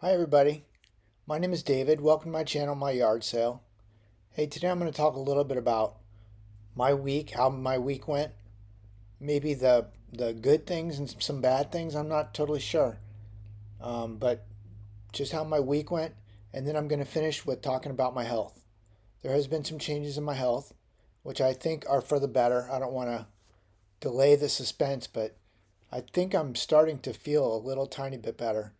Hi everybody, my name is David. Welcome to my channel, My Yard Sale. Hey, today I'm going to talk a little bit about my week, how my week went, maybe the good things and some bad things. I'm not totally sure, but just how my week went, and then I'm going to finish with talking about my health. There has been some changes in my health, which I think are for the better. I don't want to delay the suspense, but I think I'm starting to feel a little tiny bit better.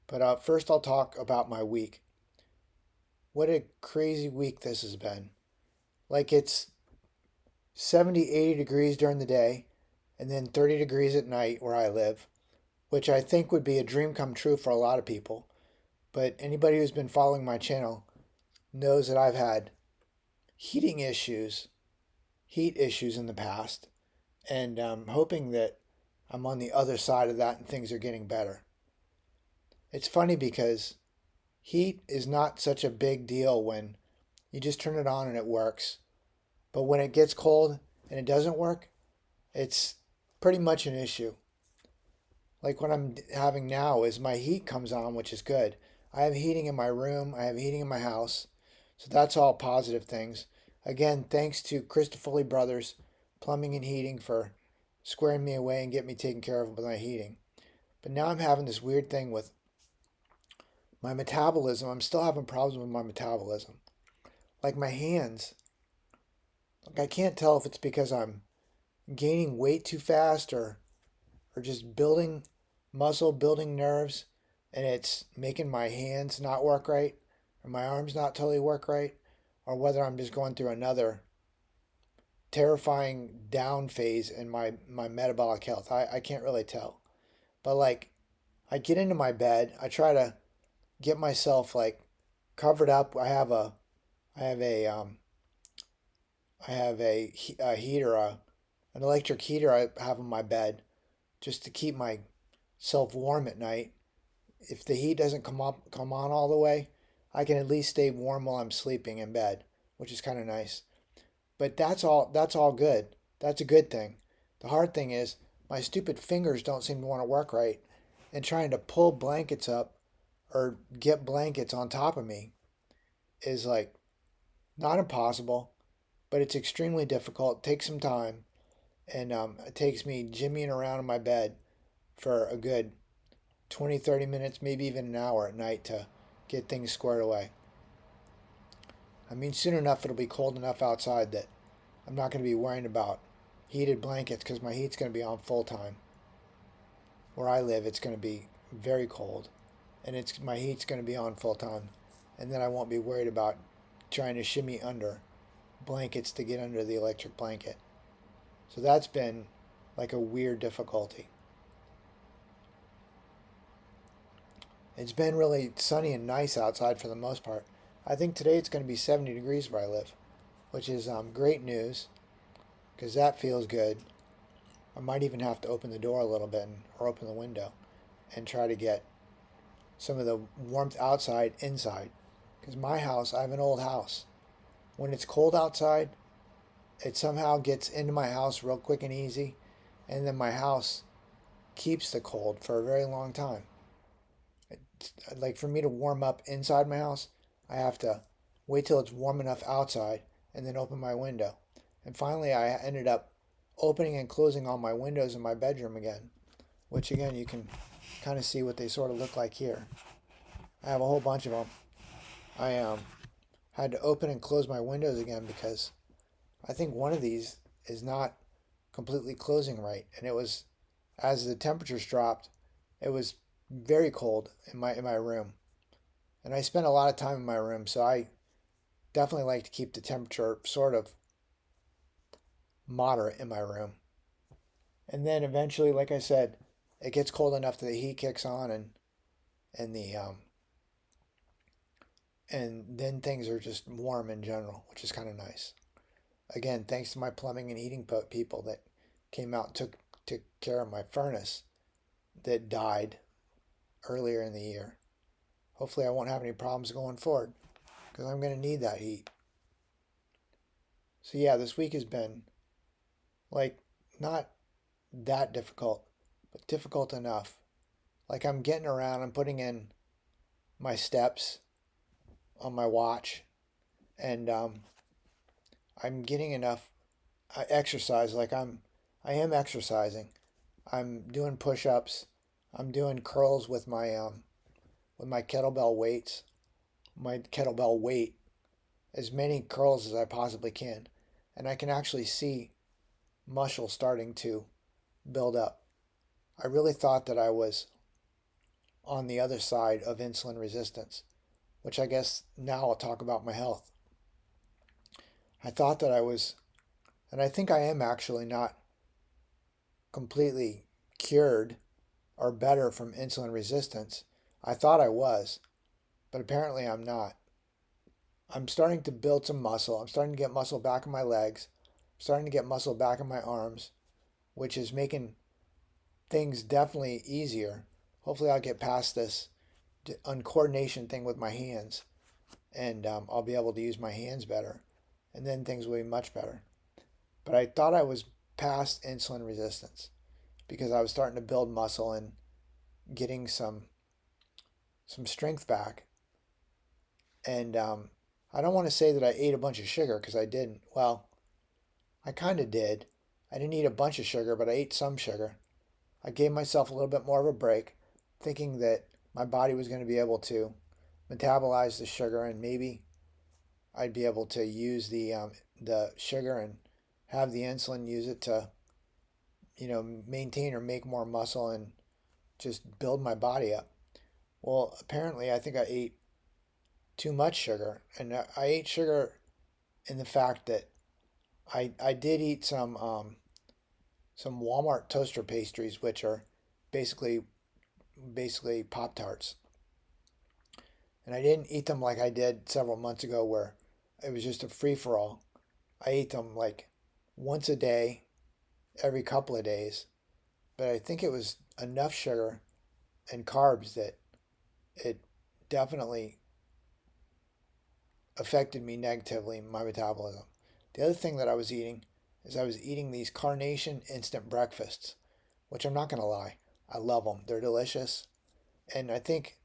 But first, I'll talk about my week. What a crazy week this has been. Like it's 70, 80 degrees during the day and then 30 degrees at night where I live, which I think would be a dream come true for a lot of people. But anybody who's been following my channel knows that I've had heating issues, heat issues in the past, and I'm hoping that I'm on the other side of that and things are getting better. It's funny because heat is not such a big deal when you just turn it on and it works. But when it gets cold and it doesn't work, it's pretty much an issue. Like what I'm having now is my heat comes on, which is good. I have heating in my room, I have heating in my house. So that's all positive things. Again, thanks to Christopherly Brothers Plumbing and Heating for squaring me away and getting me taken care of with my heating. But now I'm having this weird thing with my metabolism. I'm still having problems with my metabolism. Like my hands. Like I can't tell if it's because I'm gaining weight too fast or just building muscle, building nerves, and it's making my hands not work right, or my arms not totally work right, or whether I'm just going through another terrifying down phase in my metabolic health. I can't really tell. But like I get into my bed, I try to get myself like covered up. I have a I have a heater, an electric heater I have on my bed just to keep myself warm at night. If the heat doesn't come on all the way, I can at least stay warm while I'm sleeping in bed, which is kind of nice. But that's all good. That's a good thing. The hard thing is my stupid fingers don't seem to want to work right, and trying to pull blankets up or get blankets on top of me is like not impossible, but it's extremely difficult. It takes some time, and it takes me jimmying around in my bed for a good 20, 30 minutes, maybe even an hour at night to get things squared away. I mean, soon enough, it'll be cold enough outside that I'm not going to be worrying about heated blankets because my heat's going to be on full time. Where I live, it's going to be very cold, and it's my heat's going to be on full time, and then I won't be worried about trying to shimmy under blankets to get under the electric blanket. So that's been like a weird difficulty. It's been really sunny and nice outside for the most part. I think today it's going to be 70 degrees where I live, which is great news because that feels good. I might even have to open the door a little bit or open the window and try to get some of the warmth outside inside. Because my house, I have an old house. When it's cold outside, it somehow gets into my house real quick and easy, and then my house keeps the cold for a very long time. Like for me to warm up inside my house, I have to wait till it's warm enough outside and then open my window. And finally, I ended up opening and closing all my windows in my bedroom again, which again, you can kind of see what they sort of look like here. I have a whole bunch of them. I had to open and close my windows again because I think one of these is not completely closing right. And it was, as the temperatures dropped, it was very cold in my room. And I spent a lot of time in my room, so I definitely like to keep the temperature sort of moderate in my room. And then eventually, like I said, it gets cold enough that the heat kicks on and the and then things are just warm in general, which is kind of nice. Again, thanks to my plumbing and heating people that came out and took care of my furnace that died earlier in the year. Hopefully, I won't have any problems going forward because I'm going to need that heat. So yeah, this week has been like not that difficult, but difficult enough. Like I'm getting around, I'm putting in my steps on my watch, and I'm getting enough exercise. I am exercising. I'm doing push-ups. I'm doing curls with my kettlebell weights. My kettlebell weight, as many curls as I possibly can, and I can actually see muscle starting to build up. I really thought that I was on the other side of insulin resistance, which I guess now I'll talk about my health. I thought that I was, and I think I am actually not completely cured or better from insulin resistance. I thought I was, but apparently I'm not. I'm starting to build some muscle. I'm starting to get muscle back in my legs. I'm starting to get muscle back in my arms, which is making things definitely easier. Hopefully, I'll get past this uncoordination thing with my hands, and I'll be able to use my hands better, and then things will be much better. But I thought I was past insulin resistance because I was starting to build muscle and getting some strength back. And I don't want to say that I ate a bunch of sugar because I didn't. Well, I kind of did. I didn't eat a bunch of sugar, but I ate some sugar. I gave myself a little bit more of a break, thinking that my body was going to be able to metabolize the sugar, and maybe I'd be able to use the sugar and have the insulin use it to maintain or make more muscle and just build my body up. Well, apparently I think I ate too much sugar, and I ate sugar in the fact that I did eat some Walmart toaster pastries, which are basically Pop Tarts. And I didn't eat them like I did several months ago, where it was just a free for all. I ate them like once a day, every couple of days. But I think it was enough sugar and carbs that it definitely affected me negatively in my metabolism. The other thing that I was eating is I was eating these Carnation instant breakfasts, which I'm not going to lie, I love them. They're delicious. And I think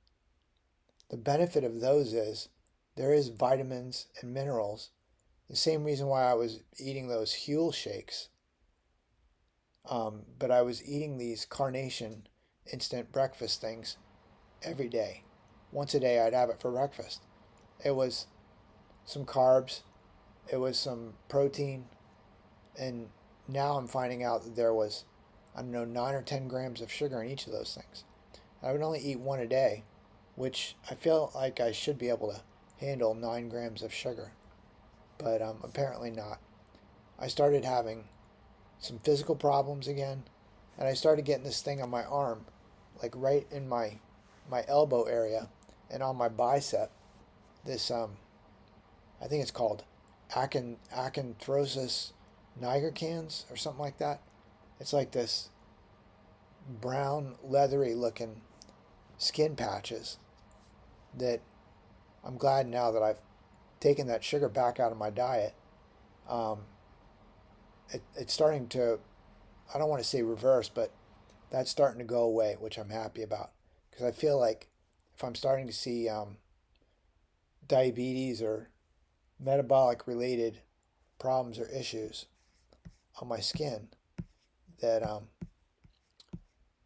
the benefit of those is there is vitamins and minerals. The same reason why I was eating those Huel shakes. But I was eating these Carnation instant breakfast things every day. Once a day, I'd have it for breakfast. It was some carbs, it was some protein, and now I'm finding out that there was, I don't know, 9 or 10 grams of sugar in each of those things. I would only eat one a day, which I feel like I should be able to handle 9 grams of sugar, but apparently not. I started having some physical problems again, and I started getting this thing on my arm, like right in my elbow area and on my bicep. This I think it's called acanthosis nigricans or something like that. It's like this brown, leathery looking skin patches that I'm glad now that I've taken that sugar back out of my diet. Um, it's starting to, I don't want to say reverse, but that's starting to go away, which I'm happy about. Because I feel like if I'm starting to see diabetes or metabolic related problems or issues on my skin, that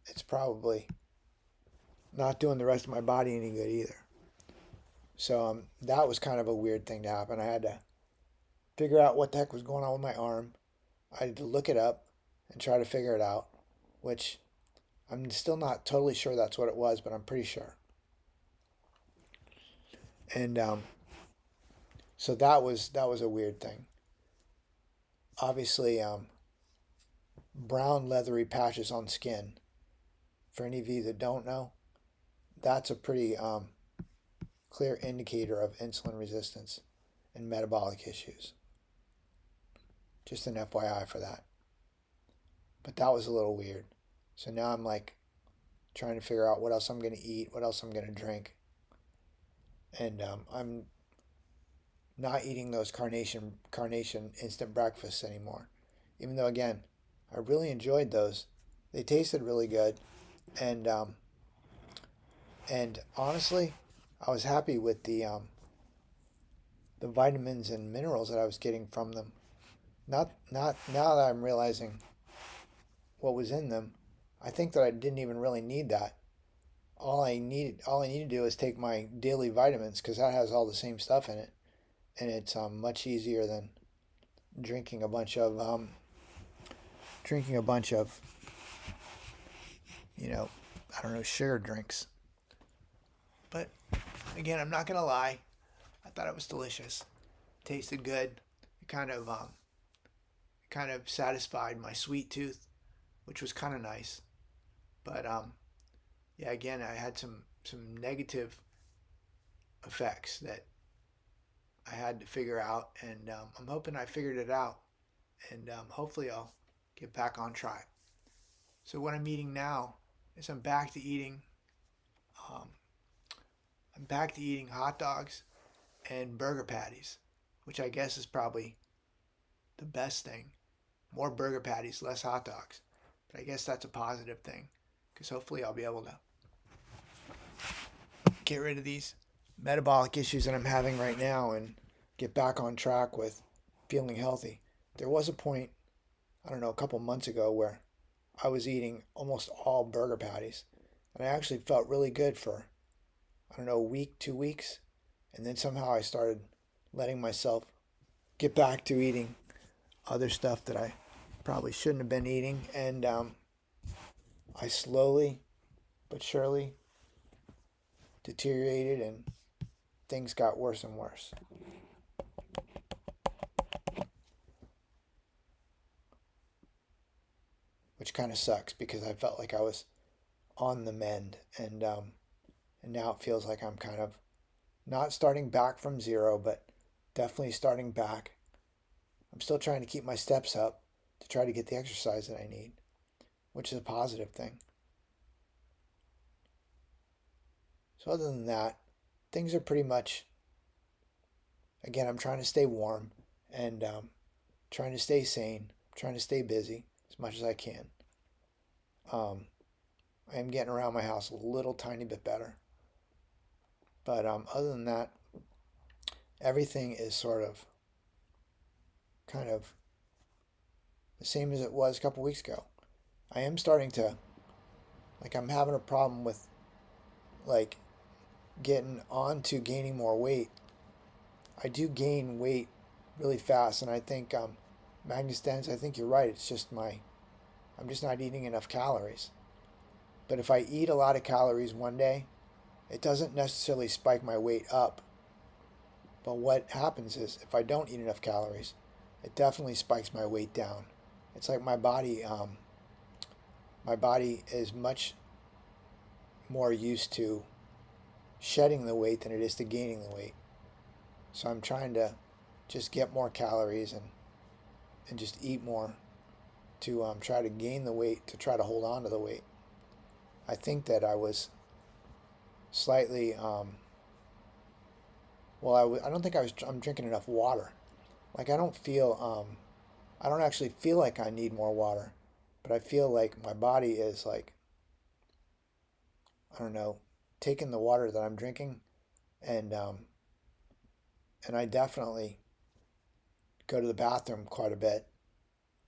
it's probably not doing the rest of my body any good either. So that was kind of a weird thing to happen. I had to figure out what the heck was going on with my arm. I had to look it up and try to figure it out, which I'm still not totally sure that's what it was, but I'm pretty sure. And so that was a weird thing. Obviously, brown leathery patches on skin. For any of you that don't know, that's a pretty clear indicator of insulin resistance and metabolic issues. Just an FYI for that. But that was a little weird. So now I'm like trying to figure out what else I'm going to eat, what else I'm going to drink. And I'm not eating those carnation instant breakfasts anymore. Even though, again, I really enjoyed those. They tasted really good. And and honestly, I was happy with the vitamins and minerals that I was getting from them. Not now that I'm realizing what was in them, I think that I didn't even really need that. All I need to do is take my daily vitamins because that has all the same stuff in it, and it's much easier than drinking a bunch of drinking a bunch of you know I don't know, sugar drinks. But again, I'm not gonna lie. I thought it was delicious. It tasted good. It kind of satisfied my sweet tooth, which was kind of nice. But yeah, again, I had some negative effects that I had to figure out, and I'm hoping I figured it out, and hopefully I'll get back on track. So what I'm eating now is um, I'm back to eating hot dogs and burger patties, which I guess is probably the best thing. More burger patties, less hot dogs. But I guess that's a positive thing because hopefully I'll be able to get rid of these metabolic issues that I'm having right now and get back on track with feeling healthy. There was a point, I don't know, a couple months ago where I was eating almost all burger patties. And I actually felt really good for, I don't know, a week, 2 weeks. And then somehow I started letting myself get back to eating other stuff that I probably shouldn't have been eating. And I slowly but surely deteriorated and things got worse and worse. Which kind of sucks because I felt like I was on the mend, and now it feels like I'm kind of not starting back from zero, but definitely starting back. I'm still trying to keep my steps up to try to get the exercise that I need, which is a positive thing. So other than that, things are pretty much. Again, I'm trying to stay warm and trying to stay sane, trying to stay busy as much as I can. Um, I am getting around my house a little tiny bit better. But other than that, everything is sort of kind of the same as it was a couple weeks ago. I am starting to, like, I'm having a problem with, like, getting on to gaining more weight. I do gain weight really fast, and I think, Magnus Dens, I think you're right. It's just I'm just not eating enough calories. But if I eat a lot of calories one day, it doesn't necessarily spike my weight up. But what happens is if I don't eat enough calories, it definitely spikes my weight down. It's like my body is much more used to shedding the weight than it is to gaining the weight. So I'm trying to just get more calories and just eat more to try to gain the weight, to try to hold on to the weight. I think that I was slightly, I don't think I'm drinking enough water. Like I don't actually feel like I need more water, but I feel like my body is like, I don't know, taking the water that I'm drinking, and and I definitely go to the bathroom quite a bit,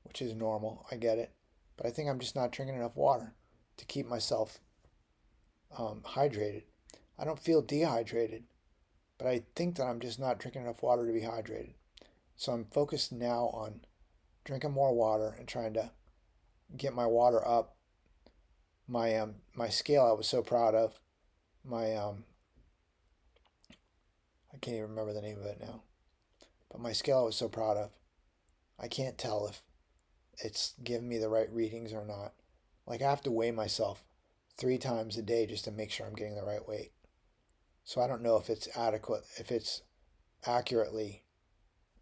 which is normal. I get it, but I think I'm just not drinking enough water to keep myself hydrated. I don't feel dehydrated, but I think that I'm just not drinking enough water to be hydrated. So I'm focused now on drinking more water and trying to get my water up. My scale I was so proud of. My I can't even remember the name of it now. But my scale I was so proud of. I can't tell if it's giving me the right readings or not. Like I have to weigh myself 3 times a day just to make sure I'm getting the right weight. So I don't know if it's adequate, if it's accurately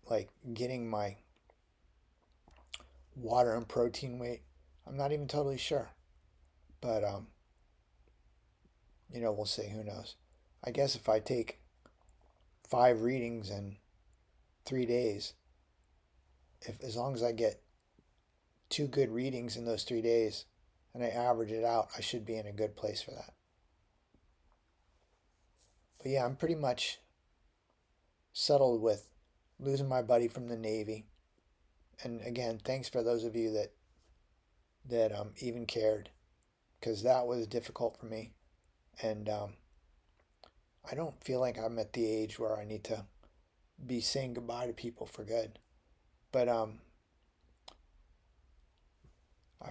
like getting my water and protein weight. I'm not even totally sure. But we'll see. Who knows? I guess if I take 5 readings in 3 days, if as long as I get 2 good readings in those 3 days and I average it out, I should be in a good place for that. But yeah, I'm pretty much settled with losing my buddy from the Navy. And again, thanks for those of you that even cared, because that was difficult for me. And I don't feel like I'm at the age where I need to be saying goodbye to people for good. But I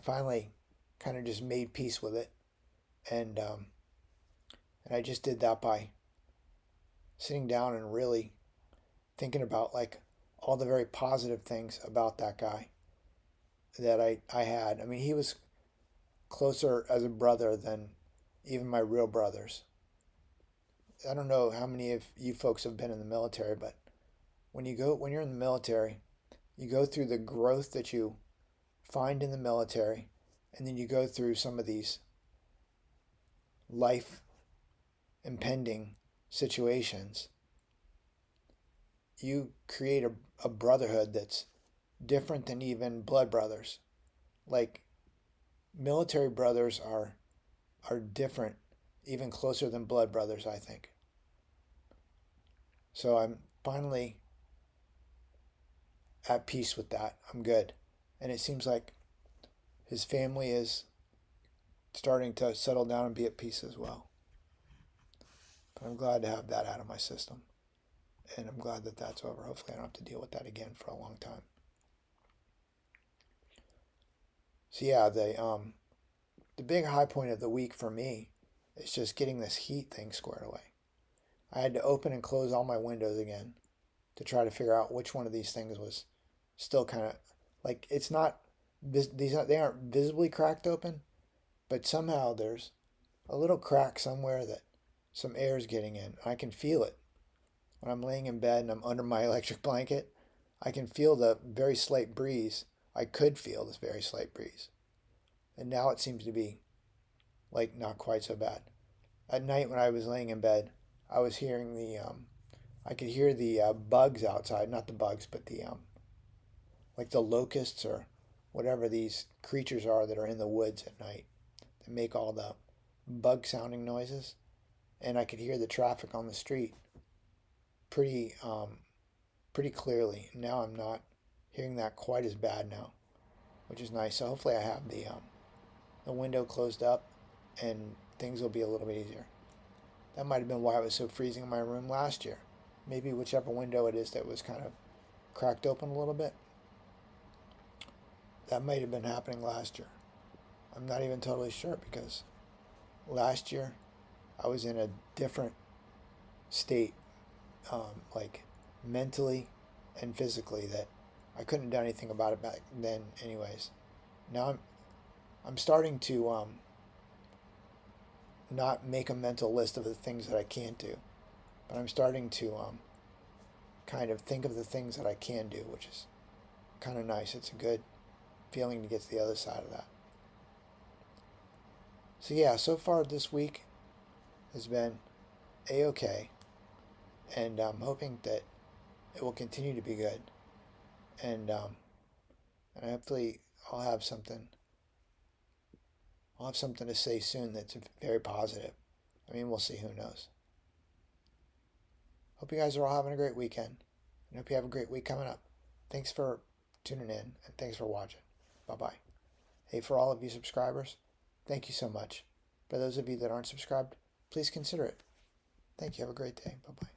finally kind of just made peace with it, and and I just did that by sitting down and really thinking about like all the very positive things about that guy that I had. I mean, he was closer as a brother than even my real brothers. I don't know how many of you folks have been in the military, but when you're in the military, you go through the growth that you find in the military, and then you go through some of these life impending situations. You create a brotherhood that's different than even blood brothers. Like military brothers are different, even closer than blood brothers, I think. So I'm finally at peace with that. I'm good. And it seems like his family is starting to settle down and be at peace as well. But I'm glad to have that out of my system. And I'm glad that that's over. Hopefully, I don't have to deal with that again for a long time. So yeah, the big high point of the week for me is just getting this heat thing squared away. I had to open and close all my windows again to try to figure out which one of these things was still kind of like it's not they aren't visibly cracked open, but somehow there's a little crack somewhere that some air is getting in. I can feel it when I'm laying in bed and I'm under my electric blanket. I can feel the very slight breeze. I could feel this very slight breeze, and now it seems to be like not quite so bad. At night when I was laying in bed, I was hearing I could hear the bugs outside, not the bugs, but the like the locusts or whatever these creatures are that are in the woods at night that make all the bug sounding noises. And I could hear the traffic on the street pretty pretty clearly. Now I'm not hearing that quite as bad now, which is nice. So hopefully I have the window closed up and things will be a little bit easier. That might have been why it was so freezing in my room last year. Maybe whichever window it is that was kind of cracked open a little bit. That might have been happening last year. I'm not even totally sure because last year I was in a different state, like mentally and physically, that I couldn't have done anything about it back then, anyways. Now I'm starting to not make a mental list of the things that I can't do, but I'm starting to kind of think of the things that I can do, which is kind of nice. It's a good feeling to get to the other side of that. So yeah, so far this week has been a-okay, and I'm hoping that it will continue to be good, and hopefully I'll have something. I'll have something to say soon that's very positive. I mean, we'll see. Who knows? Hope you guys are all having a great weekend, and hope you have a great week coming up. Thanks for tuning in, and thanks for watching. Bye bye. Hey, for all of you subscribers, thank you so much. For those of you that aren't subscribed, please consider it. Thank you. Have a great day. Bye bye.